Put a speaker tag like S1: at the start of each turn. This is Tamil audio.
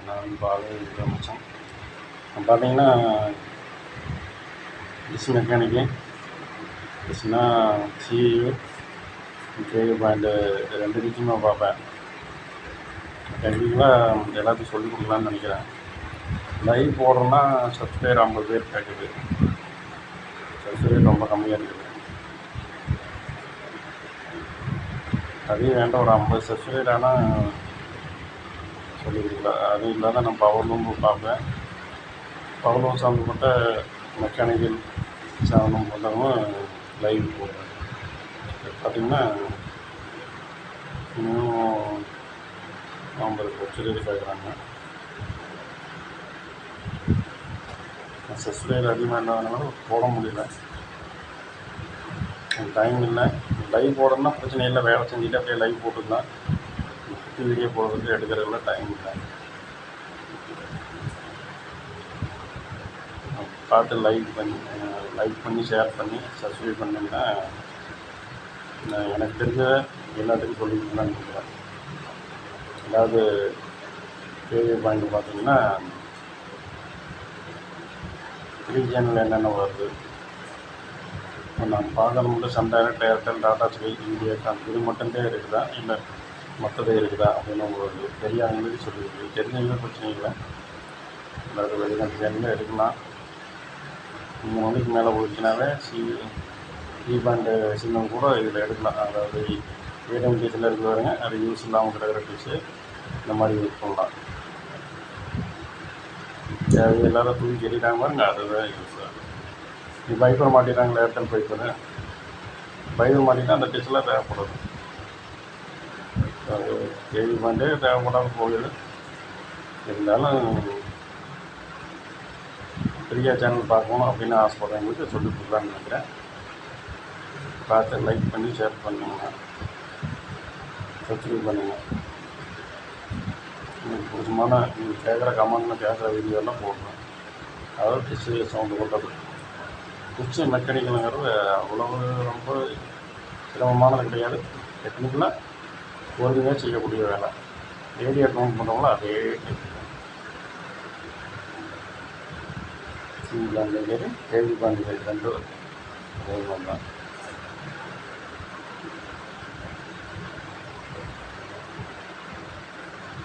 S1: நான் பாலு ஆரம்பித்தோம். பார்த்தீங்கன்னா டிஷ் மெக்கானிக்கு, டிஷ்னா சிஇயு, கேவி பாயிண்ட்டு 2 டிஷ்ஷுமே பார்ப்பேன். டெக்னிக்கலாக எல்லாத்தையும் சொல்லிக் கொடுக்கலான்னு நினைக்கிறேன். லைவ் போடுறோன்னா சப்ஸ்கிரைபர் 50 பேர் கேட்குது. சப்ஸ்கிரைபர் ரொம்ப கம்மியாக இருக்குது. அதையும் வேண்டாம், ஒரு 50 சப்ஸ்கிரைபர் ஆனால் சொல்லிக் கொடுக்கலாம். அதுவும் இல்லாத நான் பவர் லூம்பு பார்ப்பேன். பவர் லூம் சம்மந்தப்பட்ட மெக்கானிக்கல் சம்மந்தப்பட்டவங்க லைவ் போடுறேன். பார்த்திங்கன்னா இன்னும் 50 சப்ஸ்கிரைபர் கேட்குறாங்க. சப்ஸ்கிரைபர் அதிகமாக இல்லாதனால போட முடியல, டைம் இல்லை. லைவ் போடணும்னா பிரச்சனை இல்லை, வேலை செஞ்சுட்டு அப்படியே லைவ் போட்டுக்கலாம். குட்டி வீடியோ போடுறதுக்கு எடுக்கிறதுல டைம் இல்லை. பார்த்து லைக் பண்ணி ஷேர் பண்ணி சப்ஸ்கிரைப் பண்ணிங்கன்னா எனக்கு தெரிஞ்ச எல்லாத்துக்கும் சொல்லிக்கலாம்னு நினைக்கிறேன். அதாவது கேவி பாயிண்ட் பார்த்தீங்கன்னா 3 சேனல் என்னென்ன வருது நான் பார்க்கணும்னு சன் டைரக்ட், ஏர்டெல், டாடா ஸ்கை, இந்தியாக்கான் இது மட்டும்தான் இருக்குதா இல்லை மற்றதே இருக்குதா அப்படின்னு உங்களுக்கு தெரியாதவங்களுக்கு சொல்லியிருக்கு. தெரிஞ்சவங்களுக்கு பிரச்சனை இல்லை. அதாவது வெளிநாட்டு சேனலில் எடுக்கலாம். 3 மணிக்கு மேலே போயிடுச்சுனாவே சி பேண்டு சின்னம் கூட இதில் எடுக்கலாம். அதாவது ஏடிஎம் டிஷில் இருக்கிறவங்க அது யூஸ் இல்லாமல் கிடக்கிற டிஷ்ஷு இந்த மாதிரி யூஸ் பண்ணலாம். தேவை எல்லாரும் தூக்கி எறிட்டாங்க பாருங்க, அதுதான் யூஸ் ஆகும். நீ பைப்பர் மாட்டிட்டாங்களே, ஏர்டெல் பைப்பர் பைப்பர் மாட்டினா அந்த டிஷ்ஷெலாம் தேவைப்படுது. அது கேவி பாயிண்டே தேவைப்படாமல் போகுது. இருந்தாலும் பெரிய சேனல் பார்க்கணும் அப்படின்னு ஆசைப்படுறவங்களுக்கு சொல்லிக் கொடுக்கலான்னு நினைக்கிறேன். பார்த்து லைக் பண்ணி ஷேர் பண்ணுங்க, சப்ஸ்கிரைப் பண்ணுங்கள். உங்களுக்கு பிடிச்சமான நீங்கள் கேட்குற கமெண்ட்டில் கேட்குற வீடியோலாம் போடுறேன். அதாவது டிஷ்ஷு சவுண்டு போட்டது டிஷ்ஷு மெக்கானிக்கலுங்கிறது அவ்வளவு ரொம்ப சிரமமானது கிடையாது. டெக்னிக்கலாக பொறுமையாக செய்யக்கூடிய வேலை. ஏரியா கவுண்ட் பண்ணுறவங்களோ அதே சிங்கிள் கேவி பாயிண்ட் 2 அதே மாதிரி தான்.